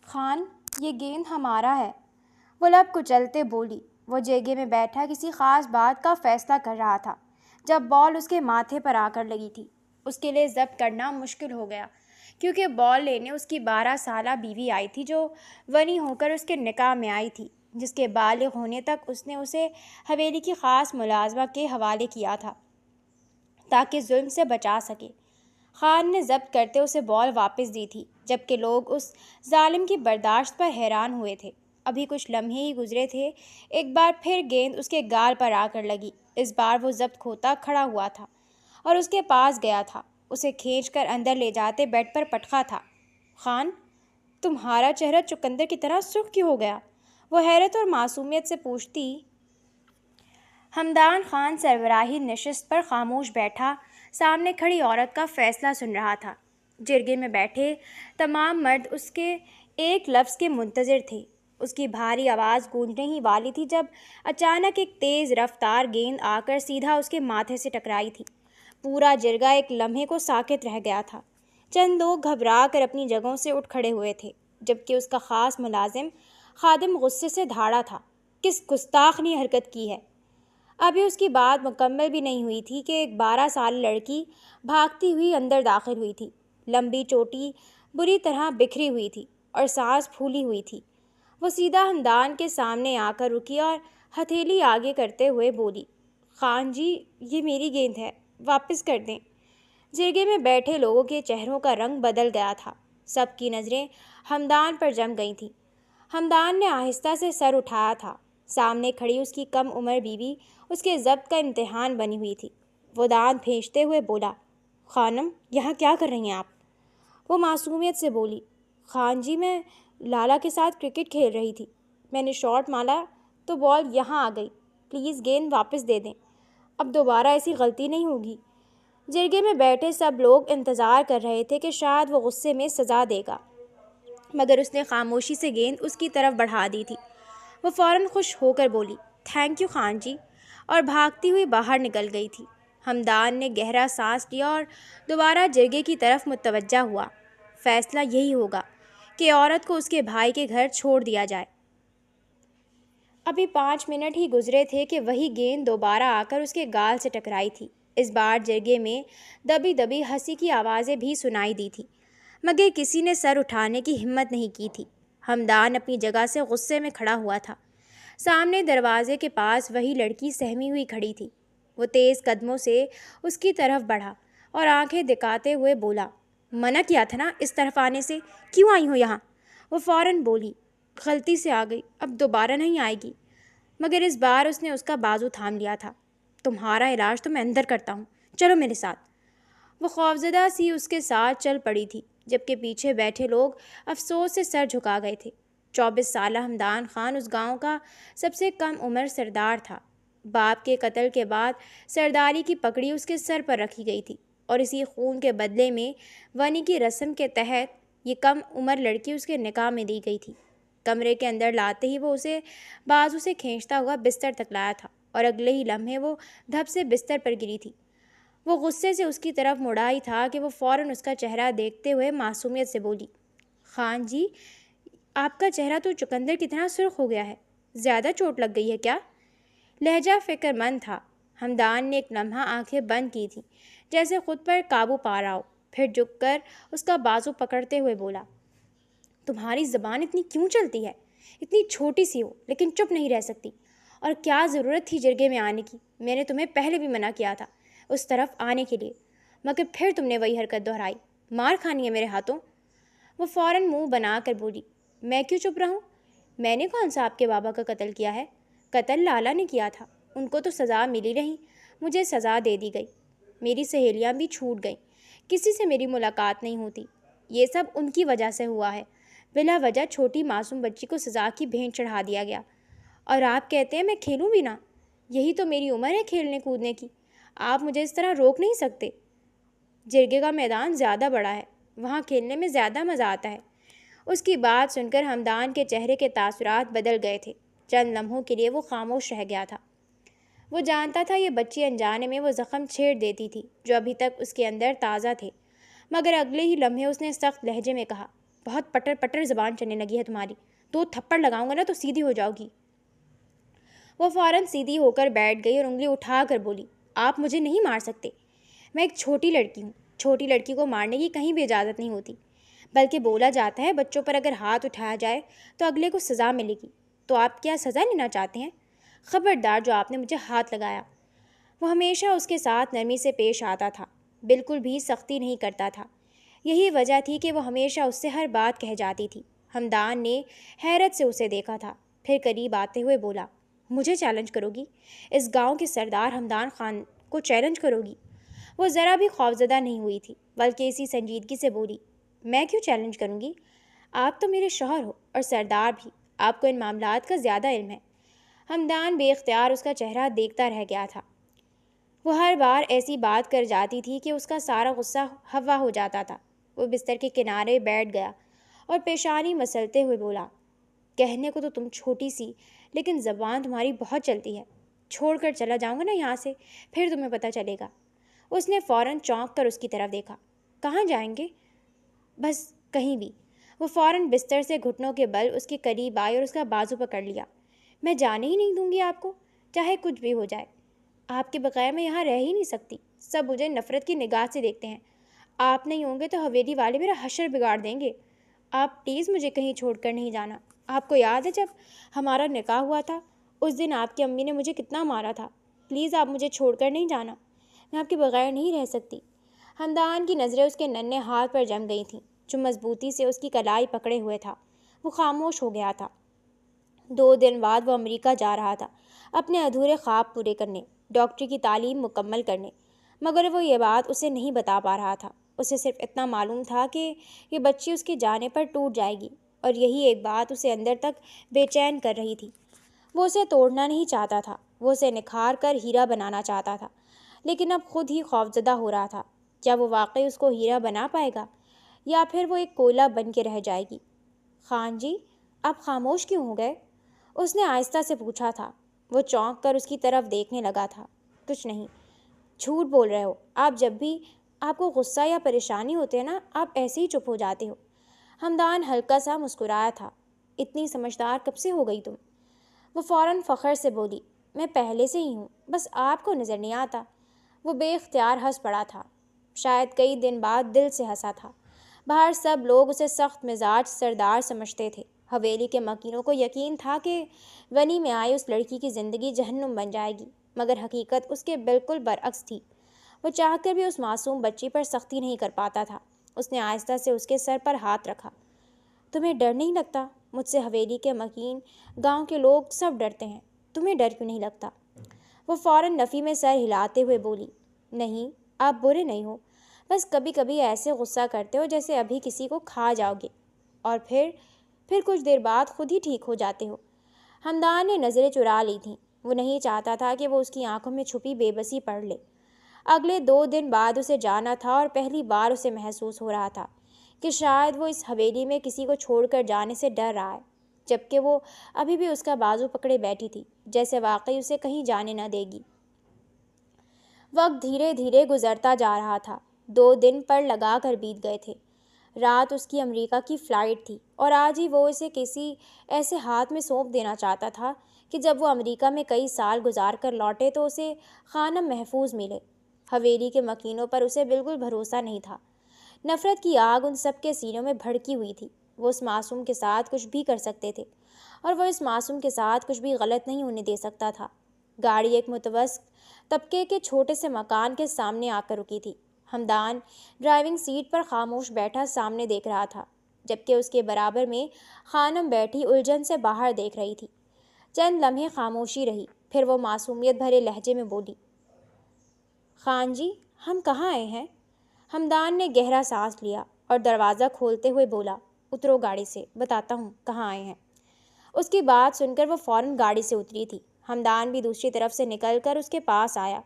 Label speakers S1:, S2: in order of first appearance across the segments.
S1: خان، یہ گیند ہمارا ہے، وہ لب کچلتے بولی۔ وہ جگہ میں بیٹھا کسی خاص بات کا فیصلہ کر رہا تھا جب بال اس کے ماتھے پر آ کر لگی تھی۔ اس کے لیے ضبط کرنا مشکل ہو گیا کیونکہ بال لینے اس کی 12 سالہ بیوی آئی تھی جو ونی ہو کر اس کے نکاح میں آئی تھی، جس کے بالغ ہونے تک اس نے اسے حویلی کی خاص ملازمہ کے حوالے کیا تھا تاکہ ظلم سے بچا سکے۔ خان نے ضبط کرتے اسے بال واپس دی تھی جبکہ لوگ اس ظالم کی برداشت پر حیران ہوئے تھے۔ ابھی کچھ لمحے ہی گزرے تھے، ایک بار پھر گیند اس کے گال پر آ کر لگی۔ اس بار وہ ضبط کھوتا کھڑا ہوا تھا اور اس کے پاس گیا تھا، اسے کھینچ کر اندر لے جاتے بیڈ پر پٹکا تھا۔ خان، تمہارا چہرہ چقندر کی طرح سرخ کیوں ہو گیا؟ وہ حیرت اور معصومیت سے پوچھتی۔ ہمدان خان سربراہی نشست پر خاموش بیٹھا سامنے کھڑی عورت کا فیصلہ سن رہا تھا۔ جرگے میں بیٹھے تمام مرد اس کے ایک لفظ کے منتظر تھے۔ اس کی بھاری آواز گونجنے ہی والی تھی جب اچانک ایک تیز رفتار گیند آ کر سیدھا اس کے ماتھے سے ٹکرائی تھی۔ پورا جرگہ ایک لمحے کو ساکت رہ گیا تھا۔ چند لوگ گھبرا کر اپنی جگہوں سے اٹھ کھڑے ہوئے تھے جبکہ اس کا خاص ملازم خادم غصے سے دھاڑا تھا۔ کس گستاخ نے حرکت کی ہے؟ ابھی اس کی بات مکمل بھی نہیں ہوئی تھی کہ ایک 12 سال لڑکی بھاگتی ہوئی اندر داخل ہوئی تھی۔ لمبی چوٹی بری طرح بکھری ہوئی تھی اور سانس پھولی ہوئی تھی۔ وہ سیدھا ہمدان کے سامنے آ کر رکی اور ہتھیلی آگے کرتے ہوئے بولی، خان جی، یہ میری گیند ہے، واپس کر دیں۔ جرگے میں بیٹھے لوگوں کے چہروں کا رنگ بدل گیا تھا۔ سب کی نظریں ہمدان پر جم گئی تھیں۔ ہمدان نے آہستہ سے سر اٹھایا تھا۔ سامنے کھڑی اس کی کم عمر بیوی اس کے ضبط کا امتحان بنی ہوئی تھی۔ وہ دانت بھینچتے ہوئے بولا، خانم، یہاں کیا کر رہی ہیں آپ؟ وہ معصومیت سے بولی، خان جی، میں لالا کے ساتھ کرکٹ کھیل رہی تھی، میں نے شاٹ مارا تو بال یہاں آ گئی، پلیز گیند واپس دے دیں، اب دوبارہ ایسی غلطی نہیں ہوگی۔ جرگے میں بیٹھے سب لوگ انتظار کر رہے تھے کہ شاید وہ غصے میں سزا دے گا، مگر اس نے خاموشی سے گیند اس کی طرف بڑھا دی تھی۔ وہ فوراً خوش ہو کر بولی، تھینک یو خان جی، اور بھاگتی ہوئی باہر نکل گئی تھی۔ ہمدان نے گہرا سانس لیا اور دوبارہ جرگے کی طرف متوجہ ہوا۔ فیصلہ یہی ہوگا کہ عورت کو اس کے بھائی کے گھر چھوڑ دیا جائے۔ ابھی 5 منٹ ہی گزرے تھے کہ وہی گیند دوبارہ آ کر اس کے گال سے ٹکرائی تھی۔ اس بار جرگے میں دبی دبی ہنسی کی آوازیں بھی سنائی دی تھی، مگر کسی نے سر اٹھانے کی ہمت نہیں کی تھی۔ ہمدان اپنی جگہ سے غصے میں کھڑا ہوا تھا۔ سامنے دروازے کے پاس وہی لڑکی سہمی ہوئی کھڑی تھی۔ وہ تیز قدموں سے اس کی طرف بڑھا اور آنکھیں دکھاتے ہوئے بولا، منع کیا تھا نا اس طرف آنے سے، کیوں آئی ہو یہاں؟ وہ فوراً بولی، غلطی سے آ گئی، اب دوبارہ نہیں آئے گی، مگر اس بار اس نے اس کا بازو تھام لیا تھا۔ تمہارا علاج تو میں اندر کرتا ہوں، چلو میرے ساتھ۔ وہ خوفزدہ سی اس کے ساتھ چل پڑی تھی جبکہ پیچھے بیٹھے لوگ افسوس سے سر جھکا گئے تھے۔ 24 سالہ ہمدان خان اس گاؤں کا سب سے کم عمر سردار تھا۔ باپ کے قتل کے بعد سرداری کی پگڑی اس کے سر پر رکھی گئی تھی اور اسی خون کے بدلے میں ونی کی رسم کے تحت یہ کم عمر لڑکی اس کے نکاح میں دی گئی تھی۔ کمرے کے اندر لاتے ہی وہ اسے بازو سے کھینچتا ہوا بستر تک لایا تھا اور اگلے ہی لمحے وہ دھپ سے بستر پر گری تھی۔ وہ غصے سے اس کی طرف مڑا ہی تھا کہ وہ فوراً اس کا چہرہ دیکھتے ہوئے معصومیت سے بولی، خان جی، آپ کا چہرہ تو چقندر کی طرح سرخ ہو گیا ہے، زیادہ چوٹ لگ گئی ہے کیا؟ لہجہ فکر مند تھا۔ ہمدان نے ایک لمحہ آنکھیں بند کی تھیں جیسے خود پر قابو پا رہا ہو، پھر جھک کر اس کا بازو پکڑتے ہوئے بولا، تمہاری زبان اتنی کیوں چلتی ہے؟ اتنی چھوٹی سی ہو لیکن چپ نہیں رہ سکتی، اور کیا ضرورت تھی جرگے میں آنے کی؟ میں نے تمہیں پہلے بھی منع کیا تھا اس طرف آنے کے لیے، مگر پھر تم نے وہی حرکت دہرائی، مار کھانی ہے میرے ہاتھوں۔ وہ فوراً منہ بنا کر بولی، میں کیوں چپ رہوں؟ میں نے کون سا آپ کے بابا کا قتل کیا ہے؟ قتل لالا نے کیا تھا، ان کو تو سزا ملی رہی، مجھے سزا دے دی گئی، میری سہیلیاں بھی چھوٹ گئیں، کسی سے میری ملاقات نہیں ہوتی، یہ سب ان کی وجہ سے ہوا ہے، بلا وجہ چھوٹی معصوم بچی کو سزا کی بھینٹ چڑھا دیا گیا، اور آپ کہتے ہیں میں کھیلوں بھی نہ؟ یہی تو میری عمر ہے کھیلنے کودنے کی، آپ مجھے اس طرح روک نہیں سکتے۔ جرگے کا میدان زیادہ بڑا ہے، وہاں کھیلنے میں زیادہ مزہ آتا ہے۔ اس کی بات سن کر ہمدان کے چہرے کے تاثرات بدل گئے تھے۔ چند لمحوں کے لیے وہ خاموش رہ گیا تھا۔ وہ جانتا تھا یہ بچی انجانے میں وہ زخم چھیڑ دیتی تھی جو ابھی تک اس کے اندر تازہ تھے، مگر اگلے ہی لمحے اس نے سخت لہجے میں کہا، بہت پٹر پٹر زبان چلنے لگی ہے تمہاری، 2 تھپڑ لگاؤں گا نا تو سیدھی ہو جاؤ گی۔ وہ فوراً سیدھی ہو کر بیٹھ گئی اور انگلی اٹھا کر بولی، آپ مجھے نہیں مار سکتے، میں ایک چھوٹی لڑکی ہوں، چھوٹی لڑکی کو مارنے کی کہیں بھی اجازت نہیں ہوتی، بلکہ بولا جاتا ہے بچوں پر اگر ہاتھ اٹھایا جائے تو اگلے کو سزا ملے گی، تو آپ کیا سزا لینا چاہتے ہیں؟ خبردار جو آپ نے مجھے ہاتھ لگایا۔ وہ ہمیشہ اس کے ساتھ نرمی سے پیش آتا تھا، بالکل بھی سختی نہیں کرتا تھا، یہی وجہ تھی کہ وہ ہمیشہ اس سے ہر بات کہہ جاتی تھی۔ ہمدان نے حیرت سے اسے دیکھا تھا، پھر قریب آتے ہوئے بولا، مجھے چیلنج کرو گی؟ اس گاؤں کے سردار ہمدان خان کو چیلنج کرو گی؟ وہ ذرا بھی خوفزدہ نہیں ہوئی تھی، بلکہ اسی سنجیدگی سے بولی، میں کیوں چیلنج کروں گی؟ آپ تو میرے شوہر ہو اور سردار بھی، آپ کو ان معاملات کا زیادہ علم ہے۔ ہمدان بے اختیار اس کا چہرہ دیکھتا رہ گیا تھا۔ وہ ہر بار ایسی بات کر جاتی تھی کہ اس کا سارا غصہ ہوا ہو جاتا تھا۔ وہ بستر کے کنارے بیٹھ گیا اور پیشانی مسلتے ہوئے بولا، کہنے کو تو تم چھوٹی سی، لیکن زبان تمہاری بہت چلتی ہے، چھوڑ کر چلا جاؤں گا نا یہاں سے، پھر تمہیں پتہ چلے گا۔ اس نے فوراً چونک کر اس کی طرف دیکھا۔ کہاں جائیں گے؟ بس کہیں بھی۔ وہ فوراً بستر سے گھٹنوں کے بل اس کے قریب آئی اور اس کا بازو پکڑ لیا۔ میں جانے ہی نہیں دوں گی آپ کو، چاہے کچھ بھی ہو جائے۔ آپ کے بغیر میں یہاں رہ ہی نہیں سکتی، سب مجھے نفرت کی نگاہ سے دیکھتے ہیں، آپ نہیں ہوں گے تو حویلی والے میرا حشر بگاڑ دیں گے۔ آپ پلیز مجھے کہیں چھوڑ کر نہیں جانا۔ آپ کو یاد ہے جب ہمارا نکاح ہوا تھا، اس دن آپ کی امی نے مجھے کتنا مارا تھا؟ پلیز آپ مجھے چھوڑ کر نہیں جانا، میں آپ کے بغیر نہیں رہ سکتی۔ ہمدان کی نظریں اس کے ننھے ہاتھ پر جم گئی تھیں جو مضبوطی سے اس کی کلائی پکڑے ہوئے تھا۔ وہ خاموش ہو گیا تھا۔ 2 دن بعد وہ امریکہ جا رہا تھا، اپنے ادھورے خواب پورے کرنے، ڈاکٹری کی تعلیم مکمل کرنے، مگر وہ یہ بات اسے نہیں بتا پا رہا تھا۔ اسے صرف اتنا معلوم تھا کہ یہ بچی اس کے جانے پر ٹوٹ جائے گی، اور یہی ایک بات اسے اندر تک بے چین کر رہی تھی۔ وہ اسے توڑنا نہیں چاہتا تھا، وہ اسے نکھار کر ہیرا بنانا چاہتا تھا، لیکن اب خود ہی خوفزدہ ہو رہا تھا۔ کیا وہ واقعی اس کو ہیرا بنا پائے گا، یا پھر وہ ایک کوئلہ بن کے رہ جائے گی؟ خان جی، آپ خاموش کیوں ہو گئے؟ اس نے آہستہ سے پوچھا تھا۔ وہ چونک کر اس کی طرف دیکھنے لگا تھا۔ کچھ نہیں، جھوٹ بول رہے ہو آپ، جب بھی آپ کو غصہ یا پریشانی ہوتے ہیں نا، آپ ایسے ہی چپ ہو جاتے ہو۔ ہمدان ہلکا سا مسکرایا تھا۔ اتنی سمجھدار کب سے ہو گئی تم؟ وہ فوراً فخر سے بولی، میں پہلے سے ہی ہوں، بس آپ کو نظر نہیں آتا۔ وہ بے اختیار ہنس پڑا تھا، شاید کئی دن بعد دل سے ہنسا تھا۔ باہر سب لوگ اسے سخت مزاج سردار سمجھتے تھے۔ حویلی کے مکینوں کو یقین تھا کہ ونی میں آئی اس لڑکی کی زندگی جہنم بن جائے گی، مگر حقیقت اس کے بالکل برعکس تھی۔ وہ چاہ کر بھی اس معصوم بچی پر سختی نہیں کر پاتا تھا۔ اس نے آہستہ سے اس کے سر پر ہاتھ رکھا۔ تمہیں ڈر نہیں لگتا؟ مجھ سے حویلی کے مکین، گاؤں کے لوگ سب ڈرتے ہیں، تمہیں ڈر کیوں نہیں لگتا؟ وہ فوراً نفی میں سر ہلاتے ہوئے بولی، نہیں، آپ برے نہیں ہو، بس کبھی کبھی ایسے غصہ کرتے ہو جیسے ابھی کسی کو کھا جاؤ گے، اور پھر کچھ دیر بعد خود ہی ٹھیک ہو جاتے ہو۔ ہمدان نے نظریں چرا لی تھیں۔ وہ نہیں چاہتا تھا کہ وہ اس کی آنکھوں میں چھپی بے بسی پڑھ لے۔ اگلے 2 دن بعد اسے جانا تھا، اور پہلی بار اسے محسوس ہو رہا تھا کہ شاید وہ اس حویلی میں کسی کو چھوڑ کر جانے سے ڈر رہا ہے، جبکہ وہ ابھی بھی اس کا بازو پکڑے بیٹھی تھی، جیسے واقعی اسے کہیں جانے نہ دے گی۔ وقت دھیرے دھیرے گزرتا جا رہا تھا۔ 2 دن پر لگا کر بیت گئے تھے۔ رات اس کی امریکہ کی فلائٹ تھی، اور آج ہی وہ اسے کسی ایسے ہاتھ میں سونپ دینا چاہتا تھا کہ جب وہ امریکہ میں کئی سال گزار کر لوٹے تو اسے خانم محفوظ ملے۔ حویلی کے مکینوں پر اسے بالکل بھروسہ نہیں تھا۔ نفرت کی آگ ان سب کے سینوں میں بھڑکی ہوئی تھی۔ وہ اس معصوم کے ساتھ کچھ بھی کر سکتے تھے، اور وہ اس معصوم کے ساتھ کچھ بھی غلط نہیں ہونے دے سکتا تھا۔ گاڑی ایک متوسط طبقے کے چھوٹے سے مکان کے سامنے آ کر رکی تھی۔ ہمدان ڈرائیونگ سیٹ پر خاموش بیٹھا سامنے دیکھ رہا تھا، جبکہ اس کے برابر میں خانم بیٹھی الجھن سے باہر دیکھ رہی تھی۔ چند لمحے خاموشی رہی، پھر وہ معصومیت بھرے لہجے میں بولی، خان جی، ہم کہاں آئے ہیں؟ ہمدان نے گہرا سانس لیا اور دروازہ کھولتے ہوئے بولا، اترو گاڑی سے، بتاتا ہوں کہاں آئے ہیں۔ اس کی بات سن کر وہ فوراً گاڑی سے اتری تھی۔ ہمدان بھی دوسری طرف سے نکل کر اس کے پاس آیا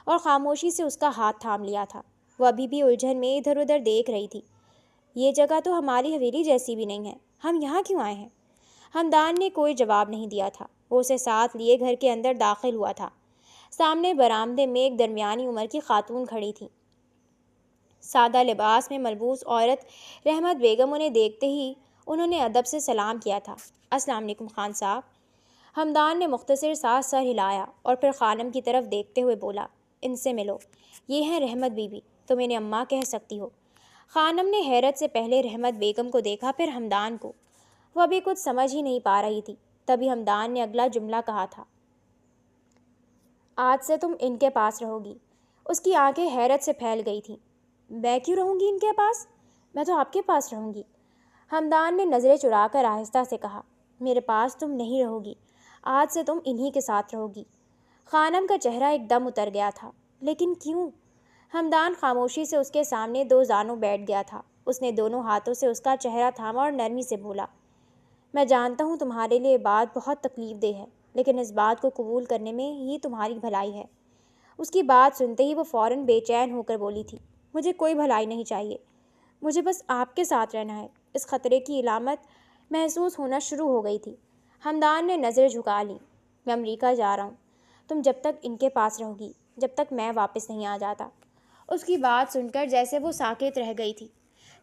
S1: اور خاموشی سے اس کا ہاتھ تھام لیا تھا۔ وہ ابھی بھی الجھن میں ادھر ادھر دیکھ رہی تھی۔ یہ جگہ تو ہماری حویلی جیسی بھی نہیں ہے، ہم یہاں کیوں آئے ہیں؟ ہمدان نے کوئی جواب نہیں دیا تھا۔ وہ اسے ساتھ لیے گھر کے اندر داخل ہوا تھا۔ سامنے برآمدے میں ایک درمیانی عمر کی خاتون کھڑی تھی۔ سادہ لباس میں ملبوس عورت رحمت بیگم انہیں دیکھتے ہی انہوں نے ادب سے سلام کیا تھا۔ السلام علیکم خان صاحب۔ ہمدان نے مختصر سا سر ہلایا اور پھر خانم کی طرف دیکھتے ہوئے بولا، ان سے ملو، یہ ہیں رحمت بی بی، تم انہیں اماں کہہ سکتی ہو۔ خانم نے حیرت سے پہلے رحمت بیگم کو دیکھا، پھر ہمدان کو۔ وہ ابھی کچھ سمجھ ہی نہیں پا رہی تھی، تبھی ہمدان نے اگلا جملہ کہا تھا، آج سے تم ان کے پاس رہو گی۔ اس کی آنکھیں حیرت سے پھیل گئی تھیں۔ میں کیوں رہوں گی ان کے پاس؟ میں تو آپ کے پاس رہوں گی۔ ہمدان نے نظریں چرا کر آہستہ سے کہا، میرے پاس تم نہیں رہو گی، آج سے تم انہی کے ساتھ رہو گی۔ خانم کا چہرہ ایک دم اتر گیا تھا۔ لیکن کیوں؟ ہمدان خاموشی سے اس کے سامنے دو زانوں بیٹھ گیا تھا۔ اس نے دونوں ہاتھوں سے اس کا چہرہ تھاما اور نرمی سے بولا، میں جانتا ہوں تمہارے لیے یہ بات بہت تکلیف دہ ہے، لیکن اس بات کو قبول کرنے میں ہی تمہاری بھلائی ہے۔ اس کی بات سنتے ہی وہ فوراً بے چین ہو کر بولی تھی، مجھے کوئی بھلائی نہیں چاہیے، مجھے بس آپ کے ساتھ رہنا ہے۔ اس خطرے کی علامت محسوس ہونا شروع ہو گئی تھی۔ ہمدان نے نظر جھکا لی، میں امریکہ جا رہا ہوں، تم جب تک ان کے پاس رہو گی، جب تک میں واپس نہیں آ جاتا۔ اس کی بات سن کر جیسے وہ ساکت رہ گئی تھی۔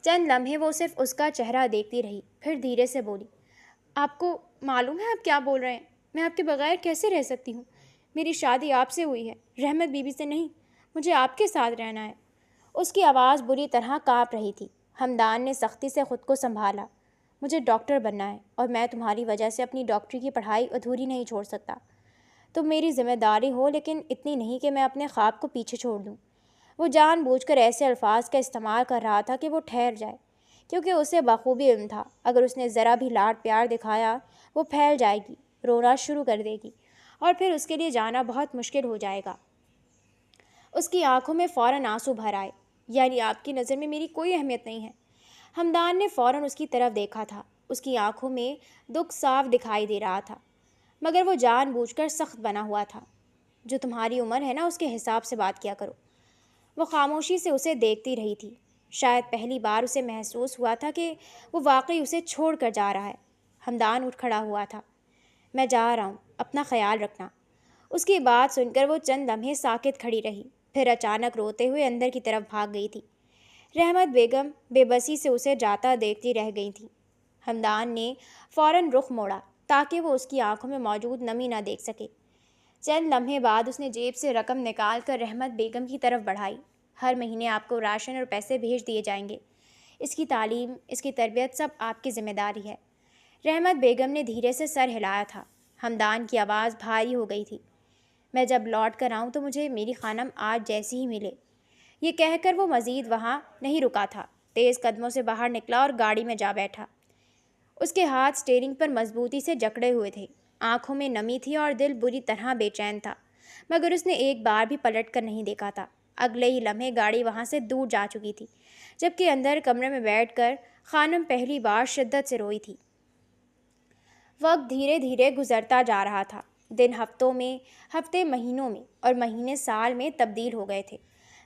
S1: چند لمحے وہ صرف اس کا چہرہ دیکھتی رہی، پھر دھیرے سے بولی، آپ کو معلوم ہے آپ کیا بول رہے ہیں؟ میں آپ کے بغیر کیسے رہ سکتی ہوں؟ میری شادی آپ سے ہوئی ہے، رحمت بی بی سے نہیں۔ مجھے آپ کے ساتھ رہنا ہے۔ اس کی آواز بری طرح کانپ رہی تھی۔ ہمدان نے سختی سے خود کو سنبھالا، مجھے ڈاکٹر بننا ہے اور میں تمہاری وجہ سے اپنی ڈاکٹری کی پڑھائی ادھوری نہیں چھوڑ سکتا۔ تم میری ذمہ داری ہو، لیکن اتنی نہیں کہ میں اپنے خواب کو پیچھے چھوڑ دوں۔ وہ جان بوجھ کر ایسے الفاظ کا استعمال کر رہا تھا کہ وہ ٹھہر جائے، کیونکہ اسے بخوبی علم تھا اگر اس نے ذرا بھی لاڈ پیار دکھایا وہ پھیل جائے گی، رونا شروع کر دے گی، اور پھر اس کے لیے جانا بہت مشکل ہو جائے گا۔ اس کی آنکھوں میں فوراً آنسو بھر آئے، یعنی آپ کی نظر میں میری کوئی اہمیت نہیں ہے؟ ہمدان نے فوراً اس کی طرف دیکھا تھا۔ اس کی آنکھوں میں دکھ صاف دکھائی دے رہا تھا، مگر وہ جان بوجھ کر سخت بنا ہوا تھا۔ جو تمہاری عمر ہے نا، اس کے حساب سے بات کیا کرو۔ وہ خاموشی سے اسے دیکھتی رہی تھی۔ شاید پہلی بار اسے محسوس ہوا تھا کہ وہ واقعی اسے چھوڑ کر جا رہا ہے۔ ہمدان اٹھ کھڑا ہوا تھا، میں جا رہا ہوں، اپنا خیال رکھنا۔ اس کی بات سن کر وہ چند لمحے ساکت کھڑی رہی، پھر اچانک روتے ہوئے اندر کی طرف بھاگ گئی تھی۔ رحمت بیگم بے بسی سے اسے جاتا دیکھتی رہ گئی تھیں۔ ہمدان نے فوراً رخ موڑا تاکہ وہ اس کی آنکھوں میں موجود نمی نہ دیکھ سکے۔ چند لمحے بعد اس نے جیب سے رقم نکال کر رحمت بیگم کی طرف بڑھائی، ہر مہینے آپ کو راشن اور پیسے بھیج دیے جائیں گے، اس کی تعلیم، اس کی تربیت سب آپ کی ذمہ داری ہے۔ رحمت بیگم نے دھیرے سے سر ہلایا تھا۔ ہمدان کی آواز بھاری ہو گئی تھی، میں جب لوٹ کر آؤں تو مجھے میری خانم آج جیسی ہی ملے۔ یہ کہہ کر وہ مزید وہاں نہیں رکا تھا، تیز قدموں سے باہر نکلا اور گاڑی میں جا بیٹھا۔ اس کے ہاتھ سٹیئرنگ پر مضبوطی سے جکڑے ہوئے تھے، آنکھوں میں نمی تھی اور دل بری طرح بے چین تھا، مگر اس نے ایک بار بھی پلٹ کر نہیں دیکھا تھا۔ اگلے ہی لمحے گاڑی وہاں سے دور جا چکی تھی، جبکہ اندر کمرے میں بیٹھ کر خانم پہلی بار شدت سے روئی تھی۔ وقت دھیرے دھیرے گزرتا جا رہا تھا، دن ہفتوں میں، ہفتے مہینوں میں، اور مہینے سال میں تبدیل ہو گئے تھے۔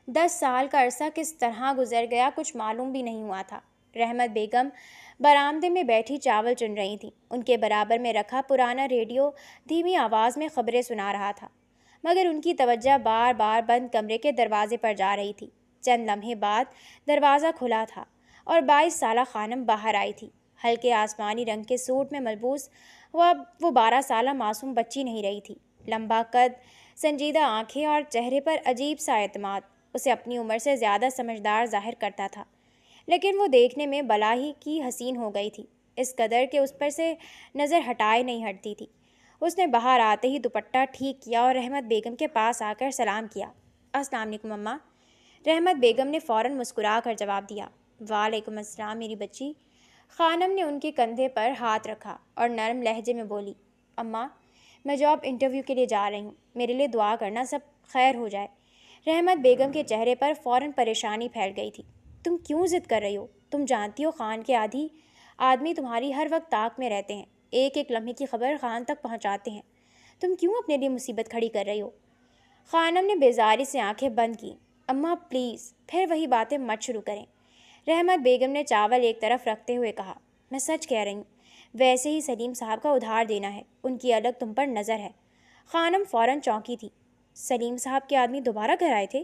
S1: 10 سال کا عرصہ کس طرح گزر گیا کچھ معلوم بھی نہیں ہوا تھا۔ رحمت بیگم برآمدے میں بیٹھی چاول چن رہی تھیں۔ ان کے برابر میں رکھا پرانا ریڈیو دھیمی آواز میں خبریں سنا رہا تھا، مگر ان کی توجہ بار بار بند کمرے کے دروازے پر جا رہی تھی۔ چند لمحے بعد دروازہ کھلا تھا اور 22 سالہ خانم باہر آئی تھی۔ ہلکے آسمانی رنگ کے سوٹ میں ملبوس وہ 12 سالہ معصوم بچی نہیں رہی تھی۔ لمبا قد، سنجیدہ آنکھیں اور چہرے پر عجیب سا اعتماد اسے اپنی عمر سے زیادہ سمجھدار ظاہر کرتا تھا، لیکن وہ دیکھنے میں بلا ہی کی حسین ہو گئی تھی، اس قدر کہ اس پر سے نظر ہٹائے نہیں ہٹتی تھی۔ اس نے باہر آتے ہی دوپٹہ ٹھیک کیا اور رحمت بیگم کے پاس آ کر سلام کیا، السلام علیکم اماں۔ رحمت بیگم نے فوراً مسکرا کر جواب دیا، وعلیکم السلام میری بچی۔ خانم نے ان کے کندھے پر ہاتھ رکھا اور نرم لہجے میں بولی، اماں میں جاب انٹرویو کے لیے جا رہی ہوں، میرے لیے دعا کرنا، سب خیر ہو جائے۔ رحمت بیگم کے چہرے پر فوراً پریشانی پھیل گئی تھی، تم کیوں ضد کر رہی ہو؟ تم جانتی ہو خان کے آدمی تمہاری ہر وقت طاق میں رہتے ہیں، ایک ایک لمحے کی خبر خان تک پہنچاتے ہیں، تم کیوں اپنے لیے مصیبت کھڑی کر رہی ہو؟ خانم نے بیزاری سے آنکھیں بند کی، اماں پلیز پھر وہی باتیں مت شروع کریں۔ رحمت بیگم نے چاول ایک طرف رکھتے ہوئے کہا، میں سچ کہہ رہی ہوں، ویسے ہی سلیم صاحب کا ادھار دینا ہے، ان کی الگ تم پر نظر ہے۔ خانم فوراً چونکی تھی، سلیم صاحب کے آدمی دوبارہ گھر آئے تھے؟